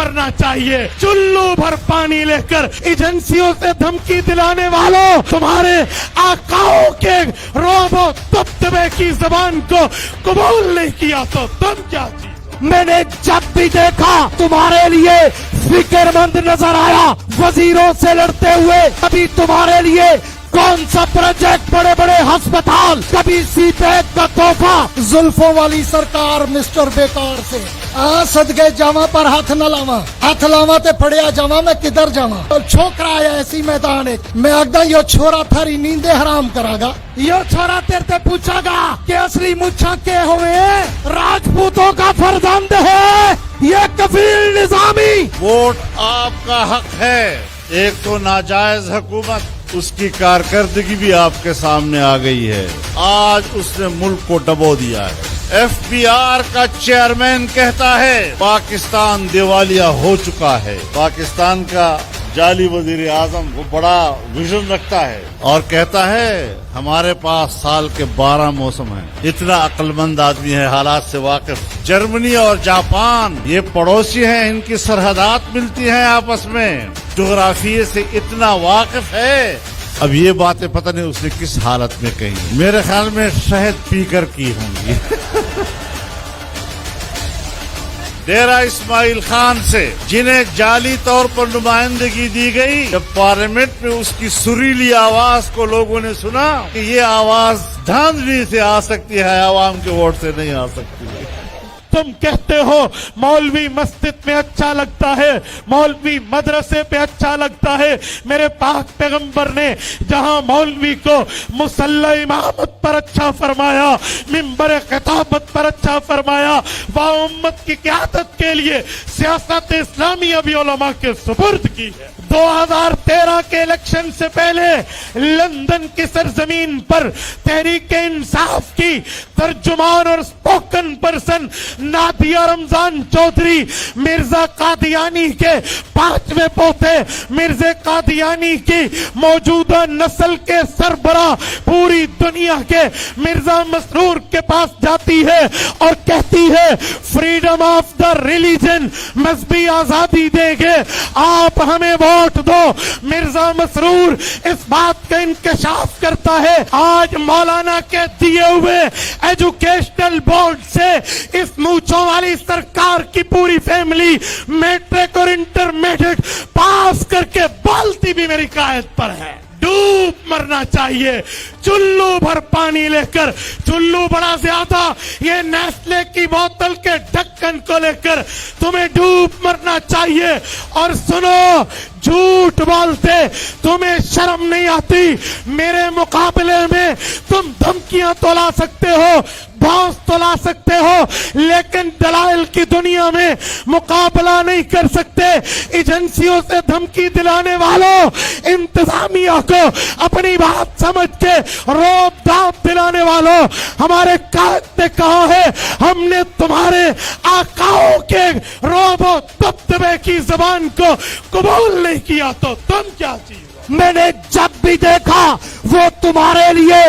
مرنا چاہیے. چلو بھر پانی لے کر ایجنسیوں سے دھمکی دلانے والوں, تمہارے آقاؤں کے رعب و دبدبے کی زبان کو قبول نہیں کیا تو تم کیا چیز؟ میں نے جب بھی دیکھا تمہارے لیے فکر مند نظر آیا, وزیروں سے لڑتے ہوئے. کبھی تمہارے لیے کون سا پروجیکٹ, بڑے بڑے ہسپتال, کبھی سی پیک کا تحفہ. زلفوں والی سرکار مسٹر بیکار سے صدقے جاواں پر ہاتھ نہ لاواں, ہاتھ لاواں تے پڑیا جاواں, میں کدھر جاواں. چھوکرا آیا ایسی میدان ایک, میں آگا یہ چھوڑا تھاری نیندے حرام کرا گا. یہ چھوڑا تیر تے پوچھا گا کہ اصلی مچھا کے ہوئے راجپوتوں کا فرزند ہے یہ کفیل نظامی. ووٹ آپ کا حق ہے. ایک تو ناجائز حکومت, اس کی کارکردگی بھی آپ کے سامنے آ گئی ہے. آج اس نے ملک کو ڈبو دیا ہے. ایف بی آر کا چیئرمین کہتا ہے پاکستان دیوالیہ ہو چکا ہے. پاکستان کا جعلی وزیر اعظم وہ بڑا ویژن رکھتا ہے اور کہتا ہے ہمارے پاس سال کے 12 موسم ہیں. اتنا عقل مند آدمی ہے, حالات سے واقف. جرمنی اور جاپان یہ پڑوسی ہیں, ان کی سرحدات ملتی ہیں آپس میں, جغرافیے سے اتنا واقف ہے. اب یہ باتیں پتہ نہیں اس نے کس حالت میں کہی, میرے خیال میں شہد پی کر کی ہوں گی. ڈیرہ اسماعیل خان سے جنہیں جعلی طور پر نمائندگی دی گئی, جب پارلیمنٹ میں اس کی سریلی آواز کو لوگوں نے سنا کہ یہ آواز دھاندلی سے آ سکتی ہے, عوام کے ووٹ سے نہیں آ سکتی. تم کہتے ہو مولوی مسجد میں اچھا لگتا ہے, مولوی مدرسے پہ اچھا لگتا ہے. میرے پاک پیغمبر نے جہاں مولوی کو مصلی امامت پر اچھا فرمایا, منبر خطابت پر اچھا فرمایا, وہ امت کی قیادت کے لیے سیاست اسلامی ابھی علماء کے سپرد کی ہے. 2013 کے الیکشن سے پہلے لندن کی سرزمین پر تحریک انصاف کی ترجمان اور اسپوکن پرسن نادیہ رمضان چودھری, مرزا قادیانی کے 5ویں پوتے, مرزا قادیانی کی موجودہ نسل کے سربراہ پوری دنیا کے مرزا مسرور کے پاس جاتی ہے اور کہتی ہے فریڈم آف دا ریلیجن, مذہبی آزادی دیں گے, آپ ہمیں ووٹ دو. مرزا مسرور اس بات کا انکشاف کرتا ہے. آج مولانا کے دیے ہوئے ایجوکیشنل بورڈ سے اس مونچھوں والی سرکار کی پوری فیملی میٹرک اور انٹرمیڈیٹ پاس کر کے بولتی بھی میری قائد پر ہے. ڈوب مرنا چاہیے. چلو بھر پانی لے کر, چلو بڑا زیادہ, یہ نیسلے کی بوتل کے ڈھکن کو لے کر تمہیں ڈوب مرنا چاہیے. اور سنو, جھوٹ بولتے تمہیں شرم نہیں آتی. میرے مقابلے میں تم دھمکیاں تو لا سکتے ہو, بھونس تو لا سکتے ہو, لیکن دلائل کی دنیا میں مقابلہ نہیں کر سکتے. ایجنسیوں سے دھمکی دلانے والوں, انتظامیہ کو اپنی بات سمجھ کے روب داب دلانے والوں, ہمارے قائد نے کہا ہے ہم نے تمہارے آقاؤں کے روب و دبدبے کی زبان کو قبول نہیں کیا تو تم کیا چیز؟ میں نے جب بھی دیکھا وہ تمہارے لیے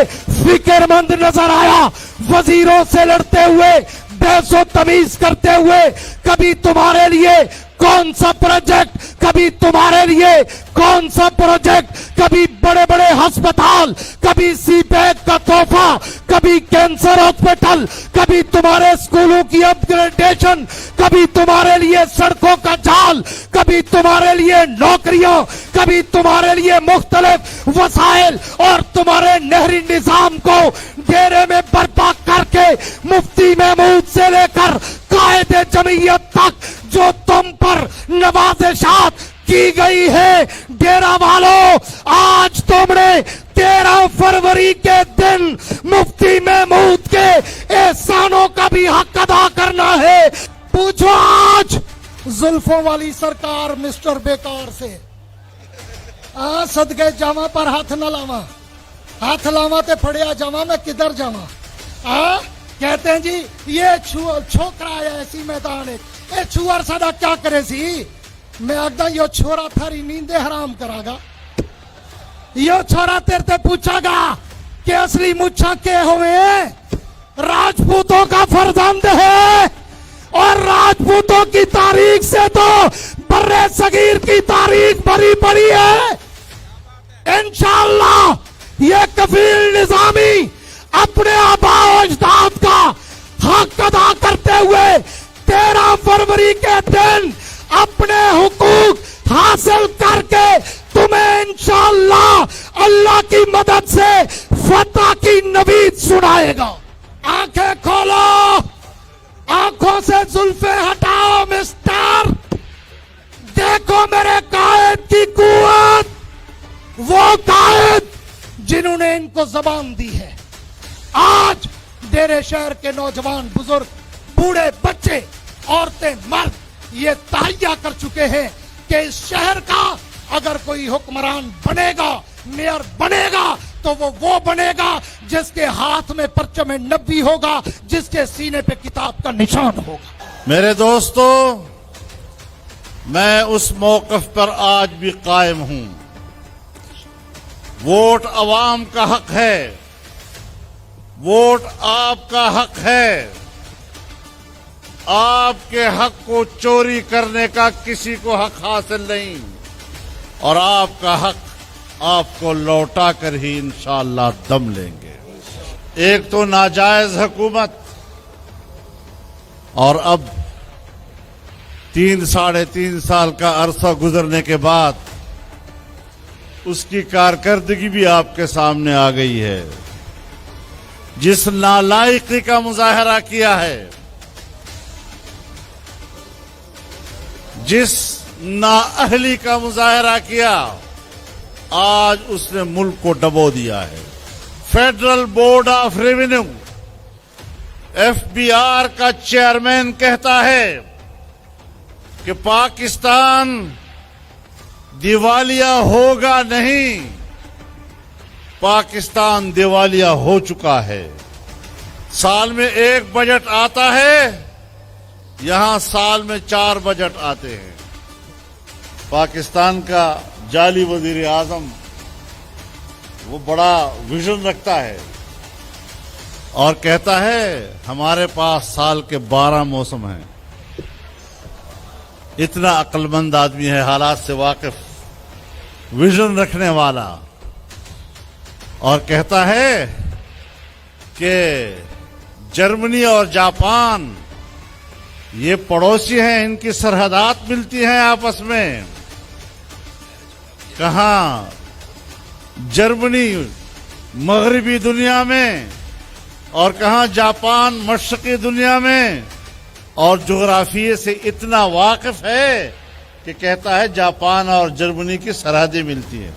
فکر مند نظر آیا, وزیروں سے لڑتے ہوئے, بحث و تمیز کرتے ہوئے. کبھی تمہارے لیے کون سا پروجیکٹ, کبھی تمہارے لیے کون سا پروجیکٹ, کبھی بڑے بڑے ہسپتال, کبھی سی پیک کا تحفہ, کبھی کینسر ہاسپٹل, کبھی تمہارے اسکولوں کی اپ گریڈیشن, کبھی تمہارے لیے سڑکوں کا جال, کبھی تمہارے لیے نوکریاں, کبھی تمہارے لیے مختلف وسائل, اور تمہارے نہری نظام کو ڈیرے میں برپا کر کے مفتی محمود سے لے کر قائد جمعیت تک جو تم پر نوازشات کی گئی ہے. ڈیرہ والوں, آج تم نے 13 فروری کے دن مفتی محمود کے احسانوں کا بھی حق ادا کرنا ہے. پوچھو آج زلفوں والی سرکار مسٹر بیکار سے صدقے جاواں پر ہاتھ نہ لاواں, ہاتھ لاواں تے پھڑیا جاواں, میں کدھر جاواں. کہتے ہیں جی یہ چھوکرا آیا ایسی میدان ایک, اے چھوار ساڈا کیا کرے سی. میں آگا یہ چھوڑا تھاری نیندے حرام کرا گا. یہ چھوڑا تیر تے پوچھا گا کہ اصلی مچھا کے ہوئے راجپوتوں کا فرزند ہے اور راجپوتوں کی تاریخ سے تو برے صغیر کی تاریخ بھری پڑی ہے۔ انشاءاللہ یہ کفیل نظامی اپنے آباء و اجداد کا حق ادا کرتے ہوئے 13 فروری کے دن اپنے حقوق حاصل کر کے تمہیں انشاءاللہ اللہ کی مدد سے فتح کی نوید سنائے گا۔ آنکھیں کھولو، آنکھوں سے زلفیں ہٹاؤ مسٹر، دیکھو میرے قائد کی قوت، وہ قائد جنہوں نے ان کو زبان دی ہے۔ آج ڈیرے شہر کے نوجوان، بزرگ، بوڑھے، بچے، عورتیں، مرد یہ تہیہ کر چکے ہیں کہ اس شہر کا اگر کوئی حکمران بنے گا، میئر بنے گا، تو وہ بنے گا جس کے ہاتھ میں پرچم نبی ہوگا، جس کے سینے پہ کتاب کا نشان ہوگا۔ میرے دوستو، میں اس موقف پر آج بھی قائم ہوں۔ ووٹ عوام کا حق ہے، ووٹ آپ کا حق ہے۔ آپ کے حق کو چوری کرنے کا کسی کو حق حاصل نہیں، اور آپ کا حق آپ کو لوٹا کر ہی انشاءاللہ دم لیں گے۔ ایک تو ناجائز حکومت، اور اب 3 – 3.5 سال کا عرصہ گزرنے کے بعد اس کی کارکردگی بھی آپ کے سامنے آ گئی ہے۔ جس نالائقی کا مظاہرہ کیا ہے، جس نااہلی کا مظاہرہ کیا، آج اس نے ملک کو ڈبو دیا ہے۔ Federal board of revenue FBR کا چیئرمین کہتا ہے کہ پاکستان دیوالیہ ہوگا نہیں، پاکستان دیوالیہ ہو چکا ہے۔ سال میں 1 بجٹ آتا ہے، یہاں سال میں 4 بجٹ آتے ہیں۔ پاکستان کا جعلی وزیر اعظم وہ بڑا ویژن رکھتا ہے اور کہتا ہے ہمارے پاس سال کے 12 موسم ہیں۔ اتنا عقل مند آدمی ہے، حالات سے واقف، ویژن رکھنے والا، اور کہتا ہے کہ جرمنی اور جاپان یہ پڑوسی ہیں، ان کی سرحدات ملتی ہیں آپس میں۔ کہاں جرمنی مغربی دنیا میں اور کہاں جاپان مشرقی دنیا میں، اور جغرافیے سے اتنا واقف ہے کہ کہتا ہے جاپان اور جرمنی کی سرحدیں ملتی ہیں۔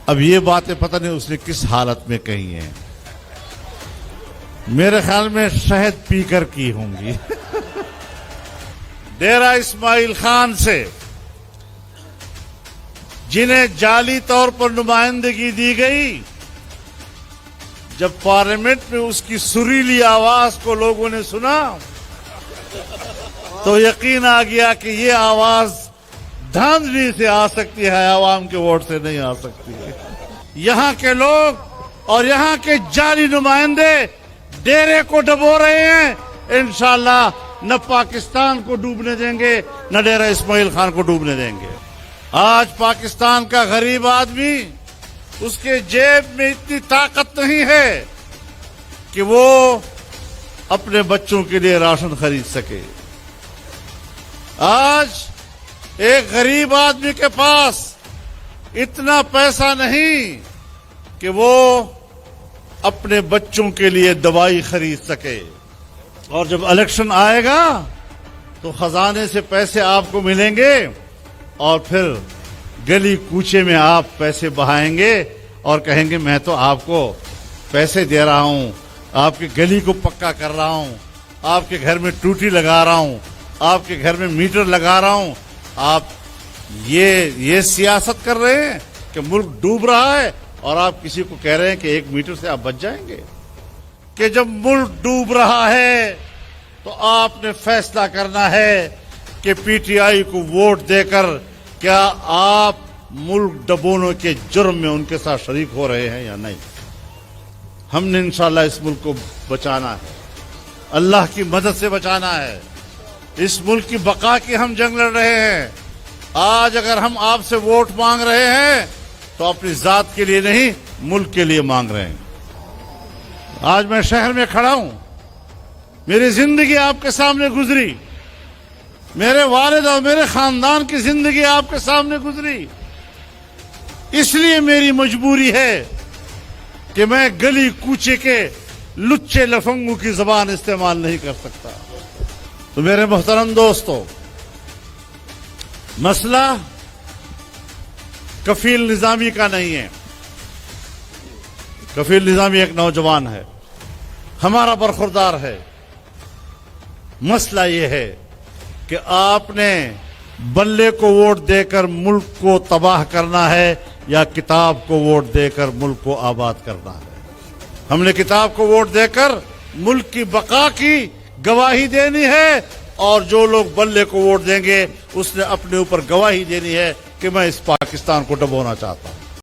اب یہ باتیں پتہ نہیں اس نے کس حالت میں کہی ہیں، میرے خیال میں شہد پی کر کی ہوں گی۔ ڈیرہ اسماعیل خان سے جنہیں جعلی طور پر نمائندگی دی گئی، جب پارلیمنٹ میں اس کی سریلی آواز کو لوگوں نے سنا تو یقین آ گیا کہ یہ آواز دھاندلی سے آ سکتی ہے، عوام کے ووٹ سے نہیں آ سکتی ہے۔ یہاں کے لوگ اور یہاں کے جعلی نمائندے ڈیرے کو ڈبو رہے ہیں، انشاءاللہ نہ پاکستان کو ڈوبنے دیں گے، نہ ڈیرہ اسماعیل خان کو ڈوبنے دیں گے۔ آج پاکستان کا غریب آدمی، اس کے جیب میں اتنی طاقت نہیں ہے کہ وہ اپنے بچوں کے لیے راشن خرید سکے۔ آج ایک غریب آدمی کے پاس اتنا پیسہ نہیں کہ وہ اپنے بچوں کے لیے دوائی خرید سکے، اور جب الیکشن آئے گا تو خزانے سے پیسے آپ کو ملیں گے، اور پھر گلی کوچے میں آپ پیسے بہائیں گے اور کہیں گے میں تو آپ کو پیسے دے رہا ہوں، آپ کی گلی کو پکا کر رہا ہوں، آپ کے گھر میں ٹوٹی لگا رہا ہوں، آپ کے گھر میں میٹر لگا رہا ہوں۔ آپ یہ سیاست کر رہے ہیں کہ ملک ڈوب رہا ہے اور آپ کسی کو کہہ رہے ہیں کہ 1 میٹر سے آپ بچ جائیں گے۔ کہ جب ملک ڈوب رہا ہے تو آپ نے فیصلہ کرنا ہے کہ پی ٹی آئی کو ووٹ دے کر کیا آپ ملک ڈبونے کے جرم میں ان کے ساتھ شریک ہو رہے ہیں یا نہیں۔ ہم نے انشاءاللہ اس ملک کو بچانا ہے، اللہ کی مدد سے بچانا ہے۔ اس ملک کی بقا کی ہم جنگ لڑ رہے ہیں. آج اگر ہم آپ سے ووٹ مانگ رہے ہیں تو اپنی ذات کے لیے نہیں، ملک کے لیے مانگ رہے ہیں. آج میں شہر میں کھڑا ہوں، میری زندگی آپ کے سامنے گزری، میرے والد اور میرے خاندان کی زندگی آپ کے سامنے گزری. اس لیے میری مجبوری ہے کہ میں گلی کوچے کے لچے لفنگوں کی زبان استعمال نہیں کر سکتا. تو میرے محترم دوستو، مسئلہ کفیل نظامی کا نہیں ہے. کفیل نظامی ایک نوجوان ہے، ہمارا برخوردار ہے. مسئلہ یہ ہے کہ آپ نے بلے کو ووٹ دے کر ملک کو تباہ کرنا ہے یا کتاب کو ووٹ دے کر ملک کو آباد کرنا ہے. ہم نے کتاب کو ووٹ دے کر ملک کی بقا کی گواہی دینی ہے، اور جو لوگ بلے کو ووٹ دیں گے اس نے اپنے اوپر گواہی دینی ہے کہ میں اس پاکستان کو ڈبونا چاہتا ہوں.